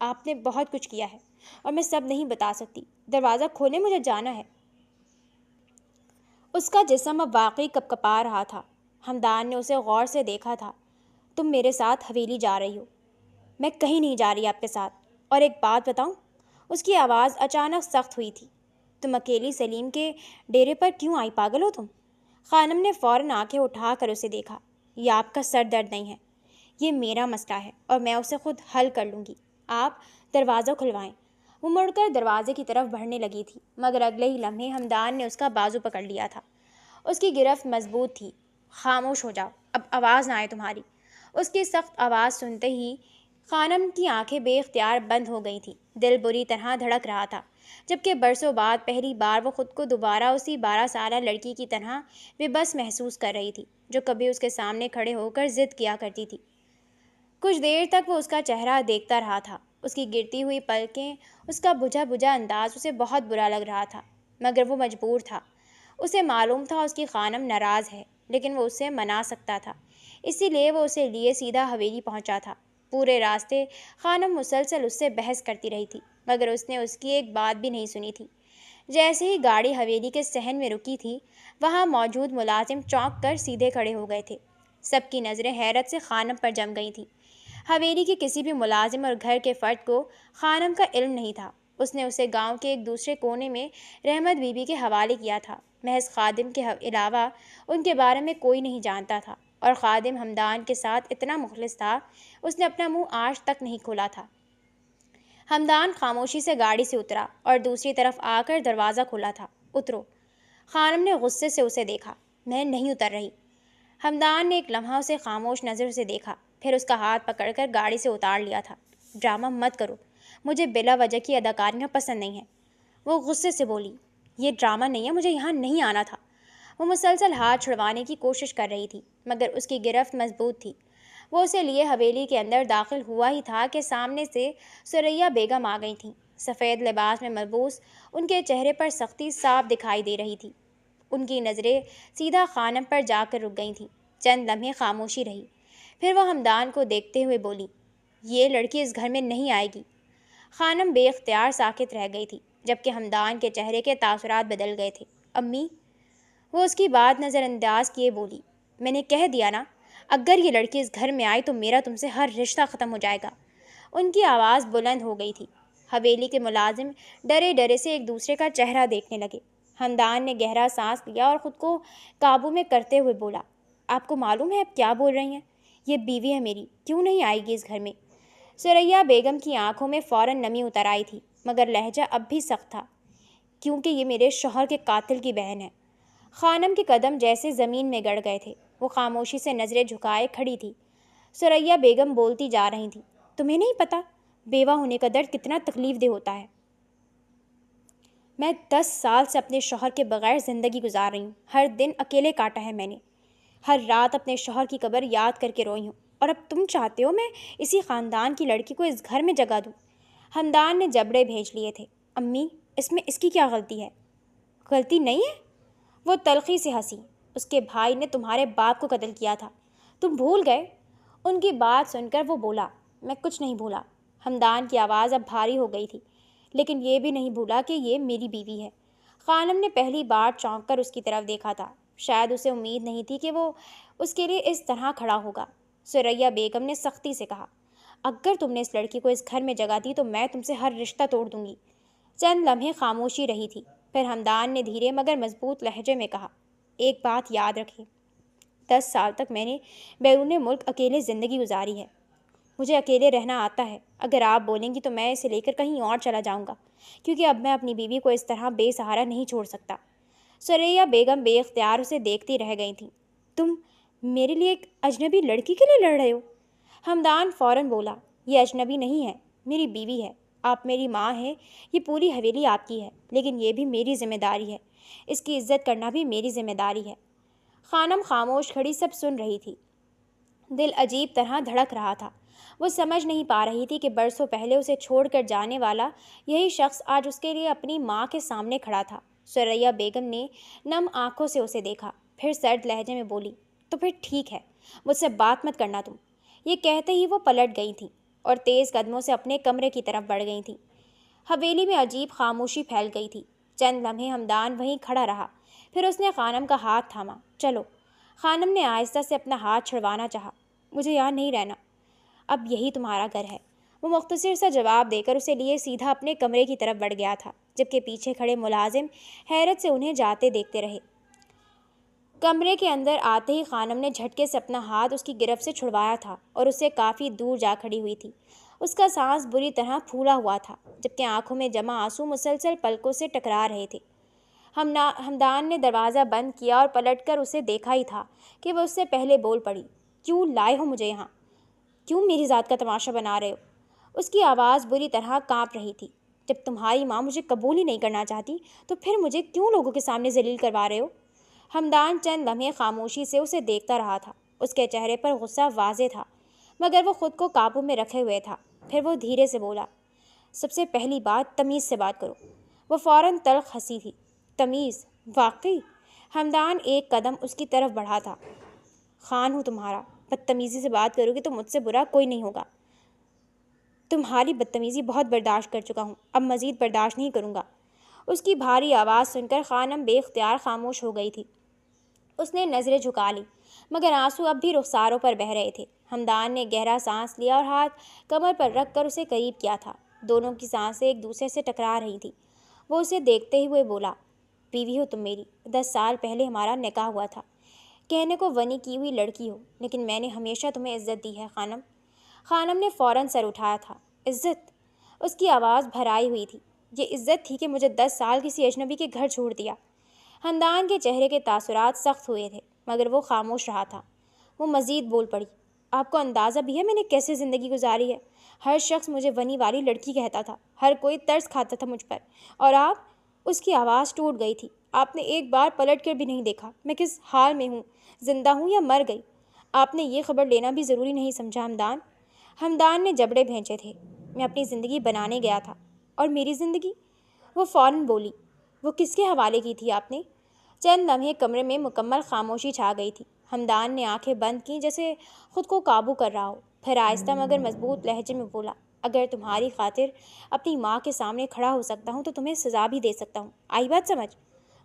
S1: آپ نے بہت کچھ کیا ہے اور میں سب نہیں بتا سکتی. دروازہ کھولیں، مجھے جانا ہے. اس کا جسم اب واقعی کپکپا رہا تھا. ہمدان نے اسے غور سے دیکھا تھا. تم میرے ساتھ حویلی جا رہی ہو. میں کہیں نہیں جا رہی آپ کے ساتھ. اور ایک بات بتاؤں؟ اس کی آواز اچانک سخت ہوئی تھی. تم اکیلی سلیم کے ڈیرے پر کیوں آئی؟ پاگل ہو تم؟ خانم نے فوراً آنکھیں اٹھا کر اسے دیکھا. یہ آپ کا سر درد نہیں ہے، یہ میرا مسئلہ ہے اور میں اسے خود حل کر لوں گی. آپ دروازہ کھلوائیں. وہ مڑ کر دروازے کی طرف بڑھنے لگی تھی، مگر اگلے ہی لمحے ہمدان نے اس کا بازو پکڑ لیا تھا. اس کی گرفت مضبوط تھی. خاموش ہو جاؤ، اب آواز نہ آئے تمہاری. اس کی سخت آواز سنتے ہی خانم کی آنکھیں بے اختیار بند ہو گئی تھیں. دل بری طرح دھڑک رہا تھا، جبکہ برسوں بعد پہلی بار وہ خود کو دوبارہ اسی 12 سالہ لڑکی کی طرح بے بس محسوس کر رہی تھی جو کبھی اس کے سامنے کھڑے ہو کر ضد کیا کرتی تھی. کچھ دیر تک وہ اس کا چہرہ دیکھتا رہا تھا. اس کی گرتی ہوئی پلکیں، اس کا بجھا بجھا انداز اسے بہت برا لگ رہا تھا، مگر وہ مجبور تھا. اسے معلوم تھا اس کی خانم ناراض ہے، لیکن وہ اسے منا سکتا تھا. اسی لیے وہ اسے لیے سیدھا حویلی پہنچا تھا. پورے راستے خانم مسلسل اس سے بحث کرتی رہی تھی، مگر اس نے اس کی ایک بات بھی نہیں سنی تھی. جیسے ہی گاڑی حویلی کے صحن میں رکی تھی، وہاں موجود ملازم چونک کر سیدھے کھڑے ہو گئے تھے. سب کی نظریں حیرت سے خانم پر جم گئی تھیں. حویلی کے کسی بھی ملازم اور گھر کے فرد کو خانم کا علم نہیں تھا. اس نے اسے گاؤں کے ایک دوسرے کونے میں رحمت بی بی کے حوالے کیا تھا. محض خادم کے علاوہ ان کے بارے میں کوئی نہیں جانتا تھا، اور خادم ہمدان کے ساتھ اتنا مخلص تھا اس نے اپنا منہ آج تک نہیں کھولا تھا. ہمدان خاموشی سے گاڑی سے اترا اور دوسری طرف آ کر دروازہ کھولا تھا. اترو. خانم نے غصے سے اسے دیکھا. میں نہیں اتر رہی. ہمدان نے ایک لمحہ اسے خاموش نظر سے دیکھا، پھر اس کا ہاتھ پکڑ کر گاڑی سے اتار لیا تھا. ڈرامہ مت کرو، مجھے بلا وجہ کی اداکاریاں پسند نہیں ہیں. وہ غصے سے بولی. یہ ڈرامہ نہیں ہے، مجھے یہاں نہیں آنا تھا. وہ مسلسل ہاتھ چھڑوانے کی کوشش کر رہی تھی، مگر اس کی گرفت مضبوط تھی. وہ اسے لیے حویلی کے اندر داخل ہوا ہی تھا کہ سامنے سے ثریا بیگم آ گئی تھیں. سفید لباس میں ملبوس ان کے چہرے پر سختی صاف دکھائی دے رہی تھی. ان کی نظریں سیدھا خانم پر جا کر رک گئی تھیں. چند لمحے خاموشی رہی، پھر وہ ہمدان کو دیکھتے ہوئے بولی. یہ لڑکی اس گھر میں نہیں آئے گی. خانم بے اختیار ساکت رہ گئی تھی، جبکہ ہمدان کے چہرے کے تاثرات بدل گئے تھے. امی؟ وہ اس کی بات نظر انداز کیے بولی. میں نے کہہ دیا نا، اگر یہ لڑکی اس گھر میں آئی تو میرا تم سے ہر رشتہ ختم ہو جائے گا. ان کی آواز بلند ہو گئی تھی. حویلی کے ملازم ڈرے ڈرے سے ایک دوسرے کا چہرہ دیکھنے لگے. ہمدان نے گہرا سانس لیا اور خود کو قابو میں کرتے ہوئے بولا. آپ کو معلوم ہے آپ کیا بول رہی ہیں؟ یہ بیوی ہے میری، کیوں نہیں آئے گی اس گھر میں؟ ثریا بیگم کی آنکھوں میں فوراً نمی اتر آئی تھی، مگر لہجہ اب بھی سخت تھا. کیونکہ یہ میرے شوہر کے قاتل کی بہن ہے. خانم کے قدم جیسے زمین میں گڑ گئے تھے. وہ خاموشی سے نظریں جھکائے کھڑی تھی. ثریا بیگم بولتی جا رہی تھیں. تمہیں نہیں پتہ بیوہ ہونے کا درد کتنا تکلیف دہ ہوتا ہے. میں 10 سال سے اپنے شوہر کے بغیر زندگی گزار رہی ہوں. ہر دن اکیلے کاٹا ہے میں نے. ہر رات اپنے شوہر کی قبر یاد کر کے روئی ہوں، اور اب تم چاہتے ہو میں اسی خاندان کی لڑکی کو اس گھر میں جگہ دوں؟ ہمدان نے جبڑے بھیج لیے تھے. امی، اس میں اس کی کیا غلطی ہے؟ غلطی نہیں ہے؟ وہ تلخی سے ہنسی. اس کے بھائی نے تمہارے باپ کو قتل کیا تھا، تم بھول گئے؟ ان کی بات سن کر وہ بولا. میں کچھ نہیں بھولا. ہمدان کی آواز اب بھاری ہو گئی تھی. لیکن یہ بھی نہیں بھولا کہ یہ میری بیوی ہے. خانم نے پہلی بار چونک کر اس کی طرف دیکھا تھا. شاید اسے امید نہیں تھی کہ وہ اس کے لیے اس طرح کھڑا ہوگا. ثریا بیگم نے سختی سے کہا. اگر تم نے اس لڑکی کو اس گھر میں جگہ دی تو میں تم سے ہر رشتہ توڑ دوں گی. چند لمحے خاموشی رہی تھی، پھر ہمدان نے دھیرے مگر مضبوط لہجے میں کہا. ایک بات یاد رکھیں، 10 سال تک میں نے بیرون ملک اکیلے زندگی گزاری ہے. مجھے اکیلے رہنا آتا ہے. اگر آپ بولیں گی تو میں اسے لے کر کہیں اور چلا جاؤں گا، کیونکہ اب میں اپنی بیوی کو اس طرح بے سہارا نہیں چھوڑ سکتا. ثریا بیگم بے اختیار اسے دیکھتی رہ گئی تھیں. تم میرے لیے ایک اجنبی لڑکی کے لیے لڑ رہے ہو؟ ہمدان فوراً بولا. یہ اجنبی نہیں ہے، میری بیوی ہے. آپ میری ماں ہیں، یہ پوری حویلی آپ کی ہے، لیکن یہ بھی میری ذمہ داری ہے. اس کی عزت کرنا بھی میری ذمہ داری ہے. خانم خاموش کھڑی سب سن رہی تھی. دل عجیب طرح دھڑک رہا تھا. وہ سمجھ نہیں پا رہی تھی کہ برسوں پہلے اسے چھوڑ کر جانے والا یہی شخص آج اس کے لیے اپنی ماں کے سامنے کھڑا تھا. ثریا بیگم نے نم آنکھوں سے اسے دیکھا، پھر سرد لہجے میں بولی. تو پھر ٹھیک ہے، مجھ سے بات مت کرنا تم. یہ کہتے ہی وہ پلٹ گئی تھیں. اور تیز قدموں سے اپنے کمرے کی طرف بڑھ گئی تھیں۔ حویلی میں عجیب خاموشی پھیل گئی تھی۔ چند لمحے ہمدان وہیں کھڑا رہا، پھر اس نے خانم کا ہاتھ تھاما۔ چلو۔ خانم نے آہستہ سے اپنا ہاتھ چھڑوانا چاہا۔ مجھے یہاں نہیں رہنا، اب یہی تمہارا گھر ہے۔ وہ مختصر سا جواب دے کر اسے لیے سیدھا اپنے کمرے کی طرف بڑھ گیا تھا، جبکہ پیچھے کھڑے ملازم حیرت سے انہیں جاتے دیکھتے رہے۔ کمرے کے اندر آتے ہی خانم نے جھٹکے سے اپنا ہاتھ اس کی گرفت سے چھڑوایا تھا اور اس سے کافی دور جا کھڑی ہوئی تھی۔ اس کا سانس بری طرح پھولا ہوا تھا، جبکہ آنکھوں میں جمع آنسو مسلسل پلکوں سے ٹکرا رہے تھے۔ ہمدان نے دروازہ بند کیا اور پلٹ کر اسے دیکھا ہی تھا کہ وہ اس سے پہلے بول پڑی، کیوں لائے ہو مجھے یہاں؟ کیوں میری ذات کا تماشا بنا رہے ہو؟ اس کی آواز بری طرح کانپ رہی تھی۔ جب تمہاری ماں مجھے قبول ہی نہیں کرنا چاہتی تو پھر مجھے کیوں لوگوں کے سامنے ذلیل کروا رہے ہو؟ ہمدان چند لمحے خاموشی سے اسے دیکھتا رہا تھا۔ اس کے چہرے پر غصہ واضح تھا، مگر وہ خود کو قابو میں رکھے ہوئے تھا۔ پھر وہ دھیرے سے بولا، سب سے پہلی بات تمیز سے بات کرو۔ وہ فوراً تلخ ہنسی تھی۔ تمیز؟ واقعی؟ ہمدان ایک قدم اس کی طرف بڑھا تھا۔ خان ہوں تمہارا، بدتمیزی سے بات کرو گی تو مجھ سے برا کوئی نہیں ہوگا۔ تمہاری بدتمیزی بہت برداشت کر چکا ہوں، اب مزید برداشت نہیں کروں گا۔ اس کی بھاری آواز سن کر خانم بے اختیار خاموش ہو گئی تھی۔ اس نے نظریں جھکا لی، مگر آنسو اب بھی رخساروں پر بہہ رہے تھے۔ ہمدان نے گہرا سانس لیا اور ہاتھ کمر پر رکھ کر اسے قریب کیا تھا۔ دونوں کی سانسیں ایک دوسرے سے ٹکرا رہی تھیں۔ وہ اسے دیکھتے ہوئے بولا، بیوی ہو تم میری، 10 سال پہلے ہمارا نکاح ہوا تھا۔ کہنے کو ونی کی ہوئی لڑکی ہو، لیکن میں نے ہمیشہ تمہیں عزت دی ہے خانم۔ خانم نے فوراً سر اٹھایا تھا۔ عزت؟ اس کی آواز بھرائی ہوئی تھی۔ یہ عزت تھی کہ مجھے 10 سال کسی اجنبی کے گھر چھوڑ دیا؟ ہمدان کے چہرے کے تاثرات سخت ہوئے تھے، مگر وہ خاموش رہا تھا۔ وہ مزید بول پڑی، آپ کو اندازہ بھی ہے میں نے کیسے زندگی گزاری ہے؟ ہر شخص مجھے ونی والی لڑکی کہتا تھا، ہر کوئی ترس کھاتا تھا مجھ پر، اور آپ؟ اس کی آواز ٹوٹ گئی تھی۔ آپ نے ایک بار پلٹ کر بھی نہیں دیکھا میں کس حال میں ہوں، زندہ ہوں یا مر گئی۔ آپ نے یہ خبر لینا بھی ضروری نہیں سمجھا ہمدان؟ ہمدان نے جبڑے بھینچے تھے۔ میں اپنی زندگی بنانے گیا تھا، اور میری زندگی؟ وہ فوراً بولی، وہ کس کے حوالے کی تھی آپ نے؟ چند لمحے کمرے میں مکمل خاموشی چھا گئی تھی۔ ہمدان نے آنکھیں بند کیں جیسے خود کو قابو کر رہا ہو، پھر آہستہ مگر مضبوط لہجے میں بولا، اگر تمہاری خاطر اپنی ماں کے سامنے کھڑا ہو سکتا ہوں تو تمہیں سزا بھی دے سکتا ہوں، آئی بات سمجھ؟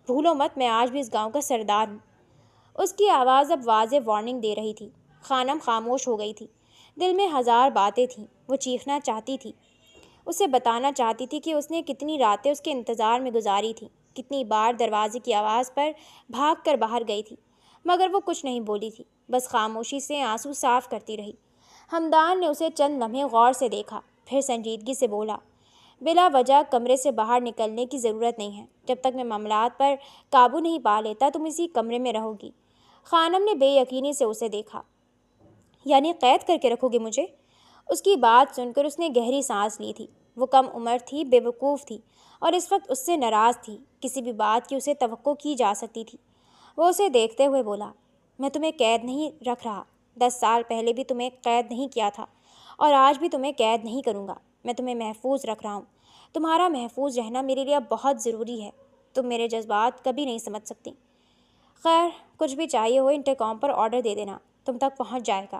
S1: بھولو مت میں آج بھی اس گاؤں کا سردار ہوں۔ اس کی آواز اب واضح وارننگ دے رہی تھی۔ خانم خاموش ہو گئی تھی۔ دل میں ہزار باتیں تھیں۔ وہ چیخنا چاہتی تھی، اسے بتانا چاہتی تھی کہ اس نے کتنی راتیں اس کے انتظار میں گزاری تھیں، کتنی بار دروازے کی آواز پر بھاگ کر باہر گئی تھی، مگر وہ کچھ نہیں بولی تھی، بس خاموشی سے آنسو صاف کرتی رہی۔ ہمدان نے اسے چند لمحے غور سے دیکھا، پھر سنجیدگی سے بولا، بلا وجہ کمرے سے باہر نکلنے کی ضرورت نہیں ہے۔ جب تک میں معاملات پر قابو نہیں پا لیتا تم اسی کمرے میں رہو گی۔ خانم نے بے یقینی سے اسے دیکھا۔ یعنی قید کر کے رکھو گے مجھے؟ اس کی بات سن کر اس نے گہری سانس لی تھی۔ وہ کم عمر تھی، بے وقوف تھی، اور اس وقت اس سے ناراض تھی۔ کسی بھی بات کی اسے توقع کی جا سکتی تھی۔ وہ اسے دیکھتے ہوئے بولا، میں تمہیں قید نہیں رکھ رہا، 10 سال پہلے بھی تمہیں قید نہیں کیا تھا، اور آج بھی تمہیں قید نہیں کروں گا۔ میں تمہیں محفوظ رکھ رہا ہوں۔ تمہارا محفوظ رہنا میرے لیے اب بہت ضروری ہے۔ تم میرے جذبات کبھی نہیں سمجھ سکتی۔ خیر، کچھ بھی چاہیے ہو انٹرکام پر آرڈر دے دینا، تم تک پہنچ جائے گا۔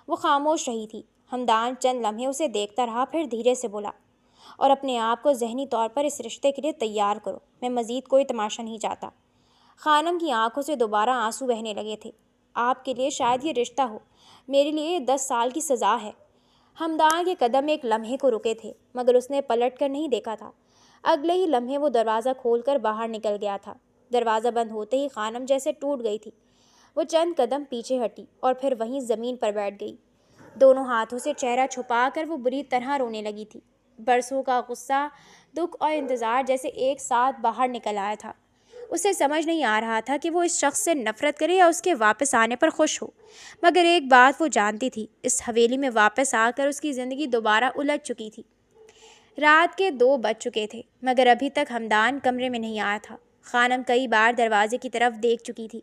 S1: وہ خاموش رہی تھی۔ ہمدان چند لمحے اسے دیکھتا رہا، پھر دھیرے سے بولا، اور اپنے آپ کو ذہنی طور پر اس رشتے کے لیے تیار کرو، میں مزید کوئی تماشا نہیں چاہتا۔ خانم کی آنکھوں سے دوبارہ آنسو بہنے لگے تھے۔ آپ کے لیے شاید یہ رشتہ ہو، میرے لیے یہ 10 سال کی سزا ہے۔ ہمدان کے قدم ایک لمحے کو رکے تھے، مگر اس نے پلٹ کر نہیں دیکھا تھا۔ اگلے ہی لمحے وہ دروازہ کھول کر باہر نکل گیا تھا۔ دروازہ بند ہوتے ہی خانم جیسے ٹوٹ گئی تھی۔ وہ چند قدم پیچھے ہٹی اور پھر وہیں زمین پر بیٹھ گئی۔ دونوں ہاتھوں سے چہرہ چھپا کر وہ بری طرح رونے لگی تھی۔ برسوں کا غصہ، دکھ اور انتظار جیسے ایک ساتھ باہر نکل آیا تھا۔ اسے سمجھ نہیں آ رہا تھا کہ وہ اس شخص سے نفرت کرے یا اس کے واپس آنے پر خوش ہو، مگر ایک بات وہ جانتی تھی، اس حویلی میں واپس آ کر اس کی زندگی دوبارہ الٹ چکی تھی۔ رات کے 2 بج چکے تھے، مگر ابھی تک ہمدان کمرے میں نہیں آیا تھا۔ خانم کئی بار دروازے کی طرف دیکھ چکی تھی۔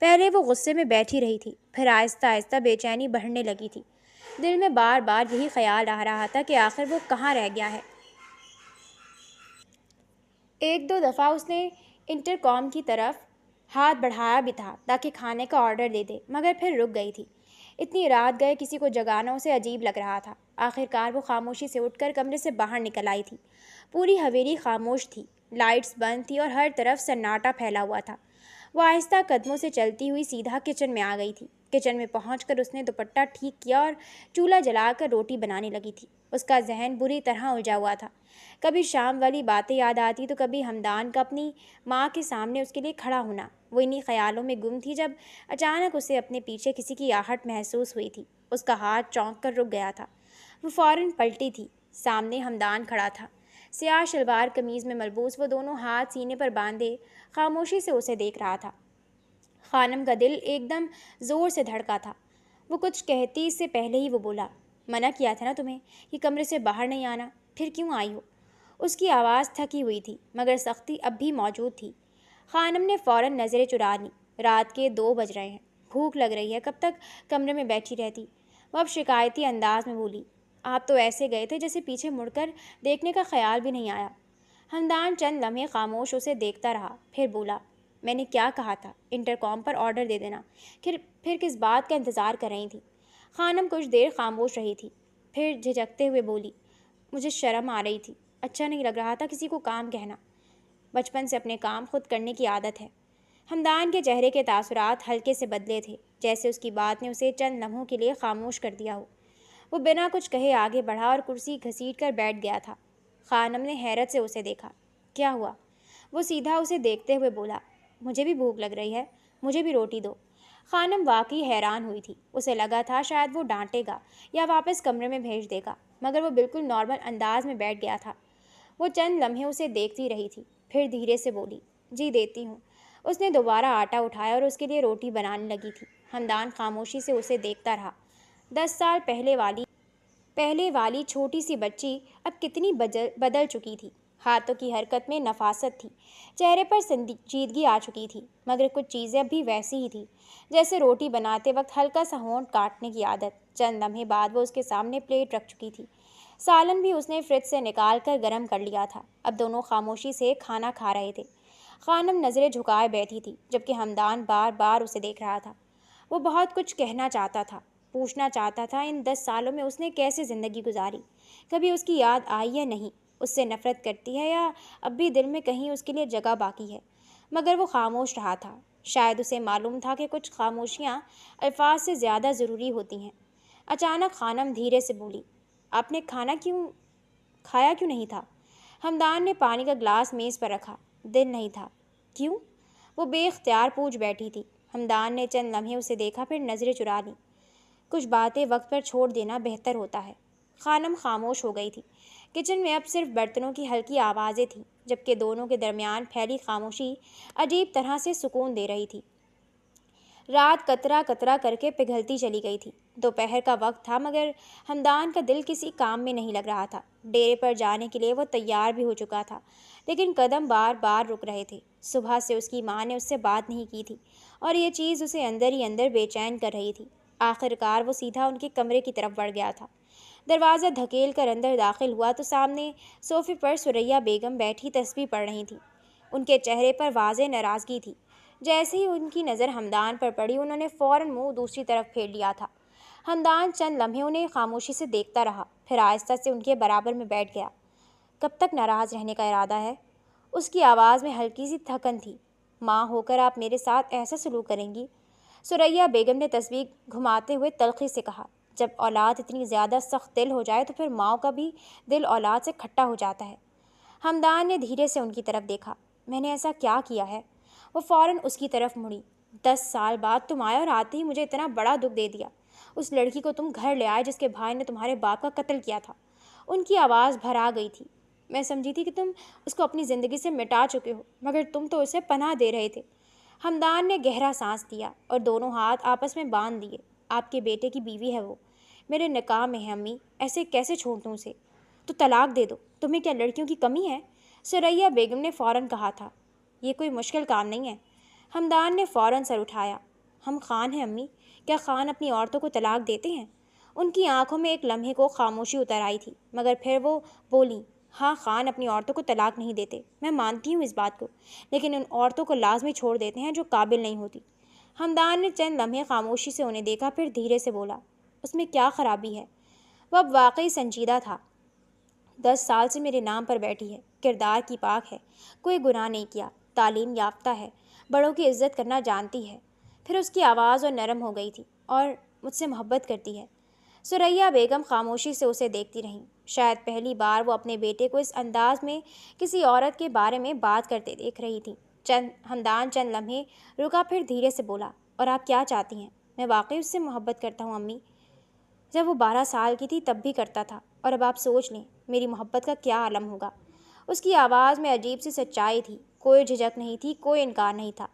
S1: پہلے وہ غصے میں بیٹھی رہی تھی، پھر آہستہ آہستہ بے چینی بڑھنے لگی تھی۔ دل میں بار بار یہی خیال آ رہا تھا کہ آخر وہ کہاں رہ گیا ہے۔ 1-2 دفعہ اس نے انٹرکام کی طرف ہاتھ بڑھایا بھی تھا تاکہ کھانے کا آرڈر دے دے، مگر پھر رک گئی تھی۔ اتنی رات گئے کسی کو جگانا اسے عجیب لگ رہا تھا۔ آخر کار وہ خاموشی سے اٹھ کر کمرے سے باہر نکل آئی تھی۔ پوری حویلی خاموش تھی، لائٹس بند تھی اور ہر طرف سناٹا پھیلا ہوا تھا۔ وہ آہستہ قدموں سے چلتی ہوئی سیدھا کچن میں آ گئی تھی۔ کچن میں پہنچ کر اس نے دوپٹہ ٹھیک کیا اور چولہا جلا کر روٹی بنانے لگی تھی۔ اس کا ذہن بری طرح الجھا ہوا تھا۔ کبھی شام والی باتیں یاد آتی تو کبھی ہمدان کا اپنی ماں کے سامنے اس کے لیے کھڑا ہونا۔ وہ انہی خیالوں میں گم تھی جب اچانک اسے اپنے پیچھے کسی کی آہٹ محسوس ہوئی تھی۔ اس کا ہاتھ چونک کر رک گیا تھا۔ وہ فوراً پلٹی تھی۔ سامنے ہمدان کھڑا تھا، سیاہ شلوار قمیض میں ملبوس۔ وہ دونوں ہاتھ سینے پر باندھے خاموشی سے اسے دیکھ رہا تھا۔ خانم کا دل ایک دم زور سے دھڑکا تھا۔ وہ کچھ کہتی اس سے پہلے ہی وہ بولا، منع کیا تھا نا تمہیں کہ کمرے سے باہر نہیں آنا، پھر کیوں آئی ہو؟ اس کی آواز تھکی ہوئی تھی مگر سختی اب بھی موجود تھی۔ خانم نے فوراً نظریں چرا لیں۔ رات کے 2 بج رہے ہیں، بھوک لگ رہی ہے، کب تک کمرے میں بیٹھی رہتی؟ وہ اب شکایتی انداز میں بولی، آپ تو ایسے گئے تھے جیسے پیچھے مڑ کر دیکھنے کا خیال بھی نہیں آیا۔ ہمدان چند لمحے خاموش اسے دیکھتا رہا، پھر بولا، میں نے کیا کہا تھا انٹرکام پر آرڈر دے دینا، پھر کس بات کا انتظار کر رہی تھی؟ خانم کچھ دیر خاموش رہی تھی، پھر جھجکتے ہوئے بولی، مجھے شرم آ رہی تھی، اچھا نہیں لگ رہا تھا کسی کو کام کہنا، بچپن سے اپنے کام خود کرنے کی عادت ہے۔ ہمدان کے چہرے کے تاثرات ہلکے سے بدلے تھے، جیسے اس کی بات نے اسے چند لمحوں کے لیے خاموش کر دیا ہو۔ وہ بنا کچھ کہے آگے بڑھا اور کرسی گھسیٹ کر بیٹھ گیا تھا۔ خانم نے حیرت سے اسے دیکھا۔ کیا ہوا؟ وہ سیدھا اسے دیکھتے ہوئے بولا، مجھے بھی بھوک لگ رہی ہے، مجھے بھی روٹی دو۔ خانم واقعی حیران ہوئی تھی۔ اسے لگا تھا شاید وہ ڈانٹے گا یا واپس کمرے میں بھیج دے گا، مگر وہ بالکل نارمل انداز میں بیٹھ گیا تھا۔ وہ چند لمحے اسے دیکھتی رہی تھی، پھر دھیرے سے بولی، جی دیتی ہوں۔ اس نے دوبارہ آٹا اٹھایا اور اس کے لیے روٹی بنانے لگی تھی۔ ہمدان خاموشی سے اسے دیکھتا رہا۔ 10 سال پہلے والی چھوٹی سی بچی اب کتنی بدل چکی تھی۔ ہاتھوں کی حرکت میں نفاست تھی، چہرے پر سنجیدگی آ چکی تھی، مگر کچھ چیزیں اب بھی ویسی ہی تھیں، جیسے روٹی بناتے وقت ہلکا سا ہونٹ کاٹنے کی عادت۔ چند لمحے بعد وہ اس کے سامنے پلیٹ رکھ چکی تھی۔ سالن بھی اس نے فریج سے نکال کر گرم کر لیا تھا۔ اب دونوں خاموشی سے کھانا کھا رہے تھے۔ خانم نظریں جھکائے بیٹھی تھی، جبکہ ہمدان بار بار اسے دیکھ رہا تھا۔ وہ بہت کچھ کہنا چاہتا تھا، پوچھنا چاہتا تھا ان 10 سالوں میں اس نے کیسے زندگی گزاری، کبھی اس کی یاد آئی یا نہیں، اس سے نفرت کرتی ہے یا اب بھی دل میں کہیں اس کے لیے جگہ باقی ہے، مگر وہ خاموش رہا تھا۔ شاید اسے معلوم تھا کہ کچھ خاموشیاں الفاظ سے زیادہ ضروری ہوتی ہیں۔ اچانک خانم دھیرے سے بولی، آپ نے کھایا کیوں نہیں تھا؟ ہمدان نے پانی کا گلاس میز پر رکھا، دل نہیں تھا۔ کیوں؟ وہ بے اختیار پوچھ بیٹھی تھی۔ ہمدان نے چند لمحے اسے دیکھا، پھر نظریں چرا لیں۔ کچھ باتیں وقت پر چھوڑ دینا بہتر ہوتا ہے۔ خانم خاموش ہو گئی تھی۔ کچن میں اب صرف برتنوں کی ہلکی آوازیں تھیں، جبکہ دونوں کے درمیان پھیلی خاموشی عجیب طرح سے سکون دے رہی تھی۔ رات قطرہ قطرہ کر کے پگھلتی چلی گئی تھی۔ دوپہر کا وقت تھا مگر ہمدان کا دل کسی کام میں نہیں لگ رہا تھا۔ ڈیرے پر جانے کے لیے وہ تیار بھی ہو چکا تھا، لیکن قدم بار بار رک رہے تھے۔ صبح سے اس کی ماں نے اس سے بات نہیں کی تھی اور یہ چیز اسے اندر ہی اندر بے چین کر رہی تھی۔ آخر کار وہ سیدھا ان کے کمرے کی طرف بڑھ گیا تھا۔ دروازہ دھکیل کر اندر داخل ہوا تو سامنے صوفے پر ثریا بیگم بیٹھی تسبیح پڑھ رہی تھیں۔ ان کے چہرے پر واضح ناراضگی تھی۔ جیسے ہی ان کی نظر ہمدان پر پڑی، انہوں نے فوراً منہ دوسری طرف پھیر لیا تھا۔ ہمدان چند لمحے انہیں خاموشی سے دیکھتا رہا، پھر آہستہ سے ان کے برابر میں بیٹھ گیا۔ کب تک ناراض رہنے کا ارادہ ہے؟ اس کی آواز میں ہلکی سی تھکن تھی۔ ماں ہو کر آپ میرے ساتھ ایسا سلوک کریں گی؟ ثریا بیگم نے تسبیح گھماتے ہوئے تلخی سے کہا، جب اولاد اتنی زیادہ سخت دل ہو جائے تو پھر ماؤں کا بھی دل اولاد سے کھٹا ہو جاتا ہے۔ ہمدان نے دھیرے سے ان کی طرف دیکھا۔ میں نے ایسا کیا کیا ہے؟ وہ فوراً اس کی طرف مڑی۔ 10 سال بعد تم آئے اور آتے ہی مجھے اتنا بڑا دکھ دے دیا۔ اس لڑکی کو تم گھر لے آئے جس کے بھائی نے تمہارے باپ کا قتل کیا تھا۔ ان کی آواز بھرا گئی تھی۔ میں سمجھی تھی کہ تم اس کو اپنی زندگی سے مٹا چکے ہو، مگر تم تو اسے پناہ دے رہے تھے۔ ہمدان نے گہرا سانس لیا اور دونوں ہاتھ آپس میں باندھ دیے۔ آپ کے بیٹے کی بیوی ہے وہ، میرے نکاح میں ہے امی، ایسے کیسے چھوڑ دوں اسے؟ تو طلاق دے دو، تمہیں کیا لڑکیوں کی کمی ہے؟ ثریا بیگم نے فوراً کہا تھا۔ یہ کوئی مشکل کام نہیں ہے۔ ہمدان نے فوراً سر اٹھایا۔ ہم خان ہیں امی، کیا خان اپنی عورتوں کو طلاق دیتے ہیں؟ ان کی آنکھوں میں ایک لمحے کو خاموشی اتر آئی تھی، مگر پھر وہ بولی، ہاں خان اپنی عورتوں کو طلاق نہیں دیتے، میں مانتی ہوں اس بات کو، لیکن ان عورتوں کو لازمی چھوڑ دیتے ہیں جو قابل نہیں ہوتی۔ ہمدان نے چند لمحے خاموشی سے انہیں دیکھا، پھر دھیرے سے بولا، اس میں کیا خرابی ہے؟ وہ اب واقعی سنجیدہ تھا۔ 10 سال سے میرے نام پر بیٹھی ہے، کردار کی پاک ہے، کوئی گناہ نہیں کیا، تعلیم یافتہ ہے، بڑوں کی عزت کرنا جانتی ہے۔ پھر اس کی آواز اور نرم ہو گئی تھی، اور مجھ سے محبت کرتی ہے۔ ثریا بیگم خاموشی سے اسے دیکھتی رہیں۔ شاید پہلی بار وہ اپنے بیٹے کو اس انداز میں کسی عورت کے بارے میں بات کرتے دیکھ رہی تھی۔ ہمدان چند لمحے رکا، پھر دھیرے سے بولا، اور آپ کیا چاہتی ہیں؟ میں واقعی اس سے محبت کرتا ہوں امی۔ جب وہ 12 سال کی تھی تب بھی کرتا تھا، اور اب آپ سوچ لیں میری محبت کا کیا عالم ہوگا۔ اس کی آواز میں عجیب سی سچائی تھی، کوئی جھجک نہیں تھی، کوئی انکار نہیں تھا۔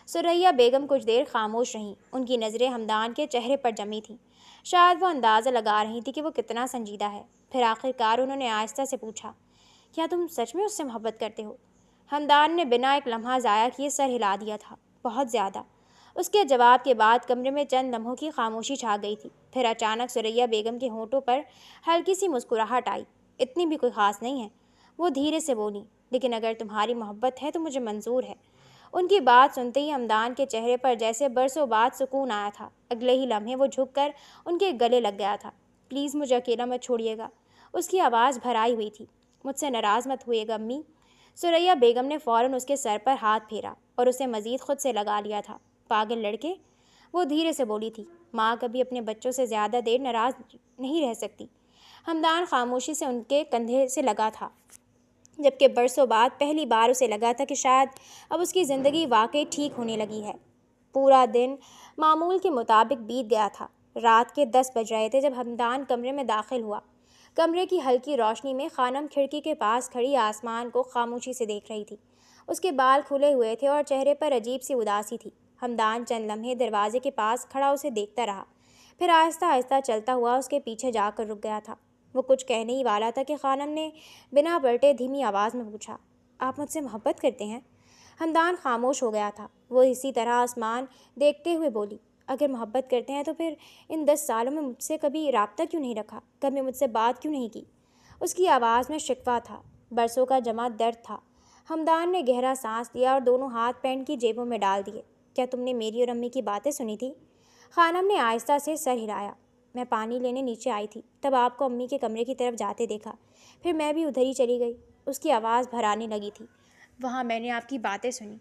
S1: ثریا بیگم کچھ دیر خاموش رہیں، ان کی نظریں ہمدان کے چہرے پر جمی تھیں۔ شاید وہ اندازہ لگا رہی تھی کہ وہ کتنا سنجیدہ ہے۔ پھر آخرکار انہوں نے آہستہ سے پوچھا، کیا تم سچ میں اس سے محبت کرتے ہو؟ ہمدان نے بنا ایک لمحہ ضائع کیے سر ہلا دیا تھا، بہت زیادہ۔ اس کے جواب کے بعد کمرے میں چند لمحوں کی خاموشی چھا گئی تھی۔ پھر اچانک ثریا بیگم کے ہونٹوں پر ہلکی سی مسکراہٹ آئی۔ اتنی بھی کوئی خاص نہیں ہے، وہ دھیرے سے بولی، لیکن اگر تمہاری محبت ہے تو مجھے منظور ہے۔ ان کی بات سنتے ہی ہمدان کے چہرے پر جیسے برسوں بعد سکون آیا تھا۔ اگلے ہی لمحے وہ جھک کر ان کے گلے لگ گیا تھا۔ پلیز مجھے اکیلا مت چھوڑیے گا، اس کی آواز بھرائی ہوئی تھی۔ مجھ سے ناراض مت ہوئے گا امی۔ ثریا بیگم نے فوراً اس کے سر پر ہاتھ پھیرا اور اسے مزید خود سے لگا لیا تھا۔ پاگل لڑکے، وہ دھیرے سے بولی تھی، ماں کبھی اپنے بچوں سے زیادہ دیر ناراض نہیں رہ سکتی۔ ہمدان خاموشی سے ان کے کندھے سے لگا تھا، جبکہ برسوں بعد پہلی بار اسے لگا تھا کہ شاید اب اس کی زندگی واقعی ٹھیک ہونے لگی ہے۔ پورا دن معمول کے مطابق بیت گیا تھا۔ رات کے 10 بج رہے تھے جب ہمدان کمرے میں داخل ہوا۔ کمرے کی ہلکی روشنی میں خانم کھڑکی کے پاس کھڑی آسمان کو خاموشی سے دیکھ رہی تھی۔ اس کے بال کھلے ہوئے تھے اور چہرے پر عجیب سی اداسی تھی۔ ہمدان چند لمحے دروازے کے پاس کھڑا اسے دیکھتا رہا، پھر آہستہ آہستہ چلتا ہوا اس کے پیچھے جا کر رک گیا تھا۔ وہ کچھ کہنے ہی والا تھا کہ خانم نے بنا پلٹے دھیمی آواز میں پوچھا، آپ مجھ سے محبت کرتے ہیں؟ ہمدان خاموش ہو گیا تھا۔ وہ اسی طرح آسمان دیکھتے ہوئے بولی، اگر محبت کرتے ہیں تو پھر ان 10 سالوں میں مجھ سے کبھی رابطہ کیوں نہیں رکھا، کبھی مجھ سے بات کیوں نہیں کی؟ اس کی آواز میں شکوہ تھا، برسوں کا جمع درد تھا۔ ہمدان نے گہرا سانس لیا اور دونوں ہاتھ پینٹ کی جیبوں میں ڈال دیے۔ کیا تم نے میری اور امی کی باتیں سنی تھی؟ خانم نے آہستہ سے سر ہلایا۔ میں پانی لینے نیچے آئی تھی، تب آپ کو امی کے کمرے کی طرف جاتے دیکھا، پھر میں بھی ادھر ہی چلی گئی۔ اس کی آواز بھرانے لگی تھی، وہاں میں نے آپ کی باتیں سنی۔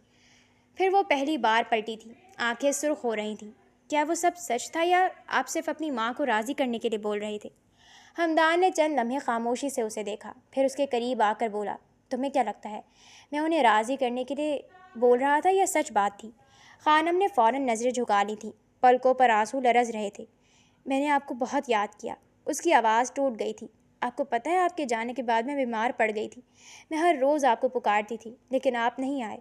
S1: پھر وہ پہلی بار پلٹی تھی، آنکھیں سرخ ہو رہی تھیں۔ کیا وہ سب سچ تھا یا آپ صرف اپنی ماں کو راضی کرنے کے لیے بول رہے تھے؟ ہمدان نے چند لمحے خاموشی سے اسے دیکھا، پھر اس کے قریب آ کر بولا، تمہیں کیا لگتا ہے میں انہیں راضی کرنے کے لیے بول رہا تھا یا سچ بات تھی؟ خانم نے فوراً نظریں جھکا لی تھیں، پلکوں پر آنسو لرز رہے تھے۔ میں نے آپ کو بہت یاد کیا۔ اس کی آواز ٹوٹ گئی تھی۔ آپ کو پتہ ہے آپ کے جانے کے بعد میں بیمار پڑ گئی تھی۔ میں ہر روز آپ کو پکارتی تھی لیکن آپ نہیں آئے۔